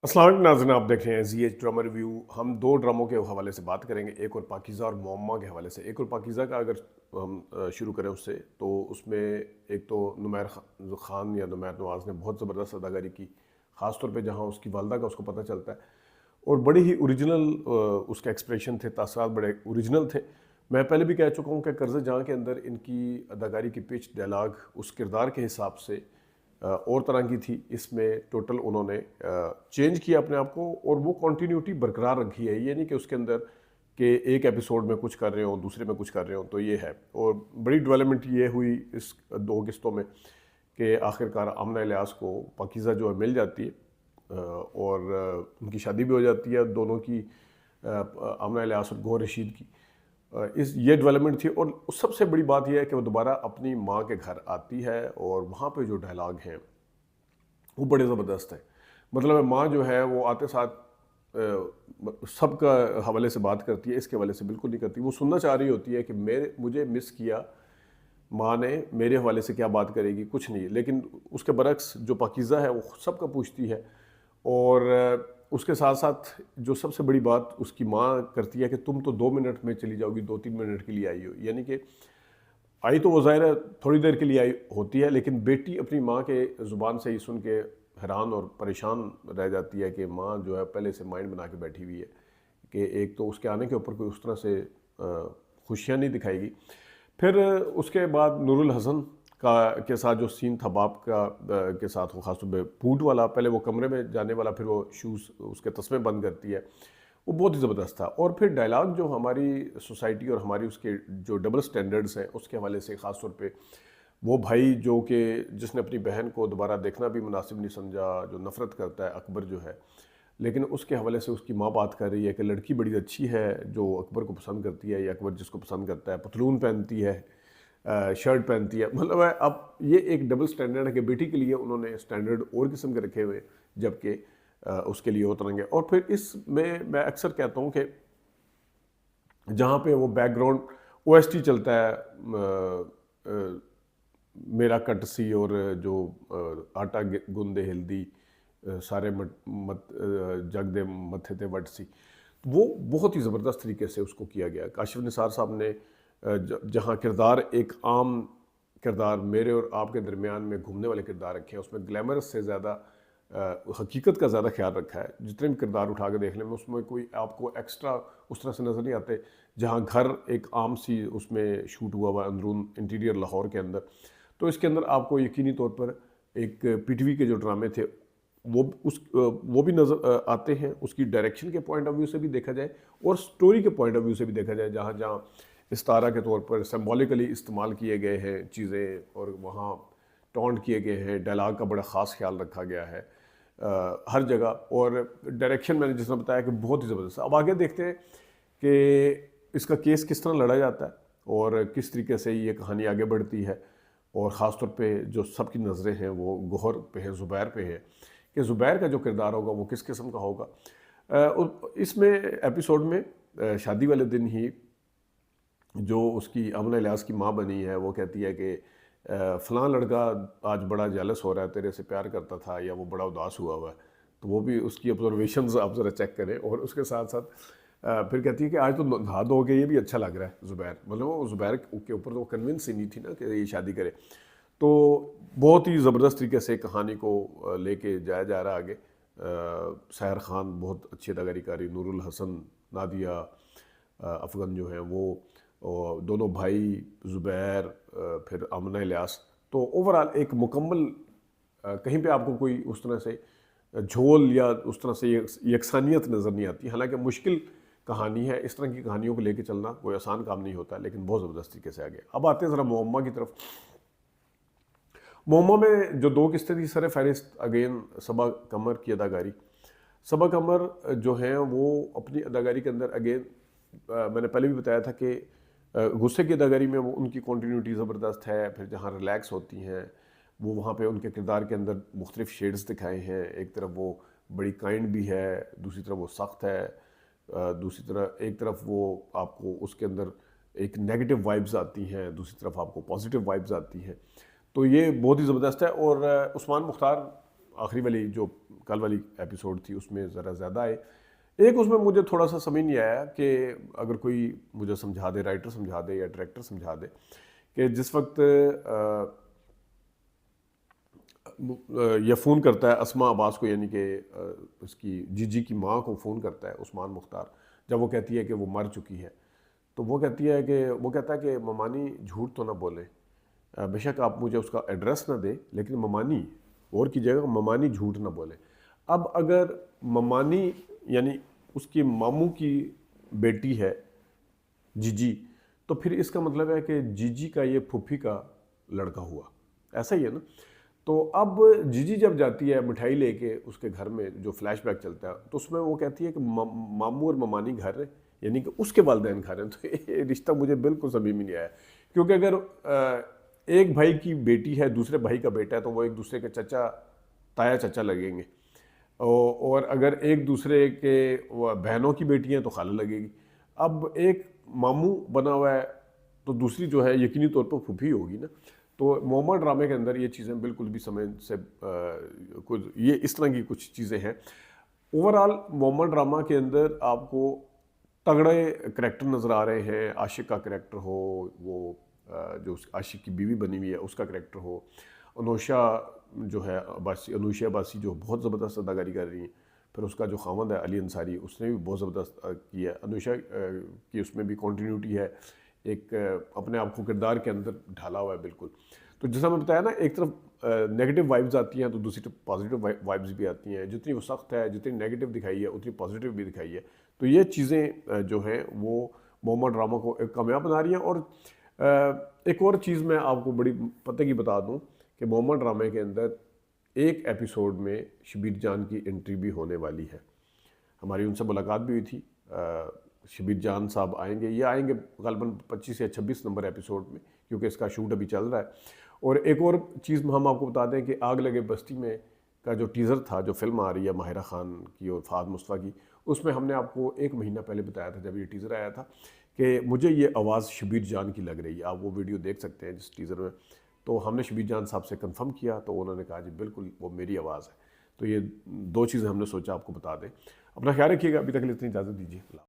अस्सलाम वालेकुम नाज़रीन, आप देख रहे हैं ज़ीएच ड्रामा रिव्यू। हम दो ड्रामों के हवाले से बात करेंगे, एक और पाकीज़ा और मोअम्मा के हवाले से। एक और पाकीज़ा का अगर हम शुरू करें उससे, तो उसमें एक तो नुमैर ख़ान या नुमैर नवाज़ ने बहुत ज़बरदस्त अदाकारी की, ख़ास तौर पे जहाँ उसकी वालदा का उसको पता चलता है और बड़े ही ओरिजिनल उसके एक्सप्रेशन थे, तासरात बड़े ओरिजिनल थे। मैं पहले भी कह चुका हूँ कि कर्ज़ जहाँ के अंदर इनकी अदाकारी की पिच डायलॉग उस किरदार के हिसाब से और तरह की थी। इसमें टोटल उन्होंने चेंज किया अपने आप को और वो कंटिन्यूटी बरकरार रखी है। ये नहीं कि उसके अंदर कि एक एपिसोड में कुछ कर रहे हो, दूसरे में कुछ कर रहे हो, तो ये है। और बड़ी डेवलपमेंट ये हुई इस दो किस्तों में कि आखिरकार आमना इलियास को पाकीज़ा जो है मिल जाती है और उनकी शादी भी हो जाती है दोनों की, आमना इलियास और गौहर रशीद की। इस ये डेवलपमेंट थी और सबसे बड़ी बात यह है कि वो दोबारा अपनी माँ के घर आती है और वहाँ पे जो डायलॉग हैं वो बड़े ज़बरदस्त हैं। मतलब माँ जो है वो आते साथ सबका हवाले से बात करती है, इसके हवाले से बिल्कुल नहीं करती। वो सुनना चाह रही होती है कि मुझे मिस किया, माँ ने मेरे हवाले से क्या बात करेगी, कुछ नहीं। लेकिन उसके बरक्स जो पाकीज़ा है वो सबका पूछती है और उसके साथ साथ जो सबसे बड़ी बात उसकी माँ करती है कि तुम तो 2 मिनट में चली जाओगी, 2-3 मिनट के लिए आई हो। यानी कि आई तो वो ज़ाहिर है थोड़ी देर के लिए आई होती है, लेकिन बेटी अपनी माँ के ज़ुबान से ही सुन के हैरान और परेशान रह जाती है कि माँ जो है पहले से माइंड बना के बैठी हुई है कि एक तो उसके आने के ऊपर कोई उस तरह से खुशियाँ नहीं दिखाएगी। फिर उसके बाद नूरुल हसन का के साथ जो सीन था बाप का के साथ, वो खासतौर पे बूट वाला, पहले वो कमरे में जाने वाला, फिर वो शूज़ उसके तस्मे बंद करती है, वो बहुत ही ज़बरदस्त था। और फिर डायलॉग जो हमारी सोसाइटी और हमारी उसके जो डबल स्टैंडर्ड्स हैं उसके हवाले से, ख़ास तौर पे वो भाई जो कि जिसने अपनी बहन को दोबारा देखना भी मुनासिब नहीं समझा, जो नफ़रत करता है अकबर जो है, लेकिन उसके हवाले से उसकी माँ बात कर रही है कि लड़की बड़ी अच्छी है जो अकबर को पसंद करती है, या अकबर जिसको पसंद करता है, पतलून पहनती है, शर्ट पहनती है। मतलब है अब ये एक डबल स्टैंडर्ड है कि बेटी के लिए उन्होंने स्टैंडर्ड और किस्म के रखे हुए, जबकि उसके लिए उतरेंगे। और फिर इसमें मैं अक्सर कहता हूँ कि जहाँ पे वो बैकग्राउंड ओएसटी चलता है, मेरा कटसी और जो आटा गुंदे हिल्दी, सारे मत मत जग दे मत्थे ते वट सी, वो बहुत ही ज़बरदस्त तरीके से उसको किया गया। काशिफ निसार साहब ने जहाँ किरदार एक आम किरदार मेरे और आपके दरमियान में घूमने वाले किरदार रखे हैं, उसमें ग्लैमरस से ज़्यादा हकीकत का ज़्यादा ख्याल रखा है। जितने भी किरदार उठा के देख लें उसमें कोई आपको एक्स्ट्रा उस तरह से नज़र नहीं आते। जहाँ घर एक आम सी उसमें शूट हुआ हुआ अंदरून इंटीरियर लाहौर के अंदर, तो इसके अंदर आपको यकीनी तौर पर एक पीटीवी के जो ड्रामे थे वो भी नज़र आते हैं। उसकी डायरेक्शन के पॉइंट ऑफ व्यू से भी देखा जाए और स्टोरी के पॉइंट ऑफ व्यू से भी देखा जाए, जहाँ जहाँ इस्तारा के तौर पर सिंबॉलिकली इस्तेमाल किए गए हैं चीज़ें और वहाँ टॉन्ट किए गए हैं, डायलॉग का बड़ा ख़ास ख्याल रखा गया है हर जगह। और डायरेक्शन मैंने जिस तरह बताया कि बहुत ही ज़बरदस्त। अब आगे देखते हैं कि इसका केस किस तरह लड़ा जाता है और किस तरीके से ये कहानी आगे बढ़ती है। और ख़ास तौर पे जो सबकी नज़रें हैं वो गौहर पे है, ज़ुबैर पे है कि ज़ुबैर का जो किरदार होगा वो किस किस्म का होगा। इसमें एपिसोड में शादी वाले दिन ही जो उसकी अमन इलियास की माँ बनी है वो कहती है कि फ़लाँ लड़का आज बड़ा जेलस हो रहा है, तेरे से प्यार करता था, या वो बड़ा उदास हुआ हुआ है। तो वो भी उसकी ऑब्जर्वेशंस आप ज़रा चेक करें। और उसके साथ साथ फिर कहती है कि आज तो नहा धो के ये भी अच्छा लग रहा है ज़ुबैर। मतलब वो ज़ुबैर के ऊपर तो कन्विंस ही नहीं थी ना कि ये शादी करे। तो बहुत ही ज़बरदस्त तरीके से कहानी को लेके जाया जा रहा है आगे। सहर खान बहुत अच्छी अदाकारी करी, नूरुल हसन, नादिया अफ़गन जो है वो, और दोनों भाई ज़ुबैर, फिर आमना इलियास। तो ओवरऑल एक मुकम्मल, कहीं पे आपको कोई उस तरह से झोल या उस तरह से यकसानियत नज़र नहीं आती। हालांकि मुश्किल कहानी है, इस तरह की कहानियों को लेके चलना कोई आसान काम नहीं होता, लेकिन बहुत ज़बरदस्त तरीके से आगे। अब आते हैं ज़रा मोअम्मा की तरफ। मोअम्मा में जो दो किस्तें थी, सर फहरिस्त अगेन सबा कमर की अदाकारी। सबा कमर जो हैं वो अपनी अदाकारी के अंदर अगेन, मैंने पहले भी बताया था कि गुस्से की अदाकारी में वो उनकी कॉन्टीन्यूटी ज़बरदस्त है। फिर जहाँ रिलैक्स होती हैं वो वहाँ पे उनके किरदार के अंदर मुख्तलिफ शेड्स दिखाए हैं। एक तरफ वो बड़ी काइंड भी है, दूसरी तरफ वो सख्त है, दूसरी तरफ एक तरफ वो आपको उसके अंदर एक नेगेटिव वाइब्स आती हैं, दूसरी तरफ आपको पॉजिटिव वाइब्स आती हैं। तो ये बहुत ही ज़बरदस्त है। और उस्मान मुख्तार आखिरी वाली जो कल वाली एपिसोड थी उसमें ज़रा ज़्यादा आए। एक उसमें मुझे थोड़ा सा समझ नहीं आया कि अगर कोई मुझे समझा दे, राइटर समझा दे या डायरेक्टर समझा दे, कि जिस वक्त ये फ़ोन करता है अस्मा अब्बास को, यानी कि उसकी जीजी की माँ को फ़ोन करता है उस्मान मुख्तार, जब वो कहती है कि वो मर चुकी है, तो वो कहती है कि वो कहता है कि ममानी झूठ तो ना बोले, बेशक आप मुझे उसका एड्रेस ना दे, लेकिन ममानी और की जगह ममानी झूठ ना बोले। अब अगर ममानी यानी उसकी मामू की बेटी है जीजी, तो फिर इसका मतलब है कि जीजी का ये फूफी का लड़का हुआ, ऐसा ही है ना। तो अब जीजी जब जाती है मिठाई लेके उसके घर में, जो फ्लैशबैक चलता है, तो उसमें वो कहती है कि मामू और ममानी घर है, यानी कि उसके वालिदैन घर हैं। तो ये रिश्ता मुझे बिल्कुल समझ में नहीं आया, क्योंकि अगर एक भाई की बेटी है दूसरे भाई का बेटा है तो वो एक दूसरे के चचा, ताया चचा लगेंगे, और अगर एक दूसरे के बहनों की बेटियां तो खाला लगेगी। अब एक मामू बना हुआ है तो दूसरी जो है यकीनी तौर पर फूफी होगी ना। तो मोहम्मद ड्रामे के अंदर ये चीज़ें बिल्कुल भी समय से कुछ ये इस तरह की कुछ चीज़ें हैं। ओवरऑल मोहम्मद ड्रामा के अंदर आपको तगड़े करैक्टर नज़र आ रहे हैं। आशिक का करैक्टर हो, वो जो आशिक की बीवी बनी हुई है उसका करैक्टर हो, अनुषा जो है अब्बासी, अनुषा अब्बासी जो बहुत ज़बरदस्त अदाकारी कर रही हैं, फिर उसका जो खामद है अली अंसारी, उसने भी बहुत ज़बरदस्त किया है। अनुषा की उसमें भी कॉन्टीन्यूटी है, एक अपने आप को किरदार के अंदर ढाला हुआ है बिल्कुल। तो जैसा मैं बताया ना, एक तरफ नेगेटिव वाइब्स आती हैं तो दूसरी तरफ पॉजिटिव वाइब्स भी आती हैं। जितनी वो सख्त है, जितनी नेगेटिव दिखाई है, उतनी पॉजिटिव भी दिखाई है। तो ये चीज़ें जो हैं वो मोहम्मद ड्रामा को एक कामयाब बना रही हैं। और एक और चीज़ मैं आपको बड़ी पते की बता दूं कि मोहम्मद ड्रामे के अंदर एक एपिसोड में शबीर जान की एंट्री भी होने वाली है। हमारी उनसे मुलाकात भी हुई थी। शबीर जान साहब आएंगे, ये आएंगे ग़ालिबन 25 या 26 नंबर एपिसोड में, क्योंकि इसका शूट अभी चल रहा है। और एक और चीज़ हम आपको बता दें कि आग लगे बस्ती में का जो टीज़र था, जो फिल्म आ रही है माहिरा खान की और फ़ाद मुस्तफ़ा की, उसमें हमने आपको 1 महीना पहले बताया था जब ये टीज़र आया था कि मुझे ये आवाज़ शबीर जान की लग रही है। आप वो वीडियो देख सकते हैं जिस टीज़र में। तो हमने शबीर जान साहब से कंफर्म किया तो उन्होंने कहा जी बिल्कुल वो मेरी आवाज़ है। तो ये 2 चीज़ें हमने सोचा आपको बता दें। अपना ख्याल रखिएगा। अभी तक के लिए इतनी इजाज़त दीजिए।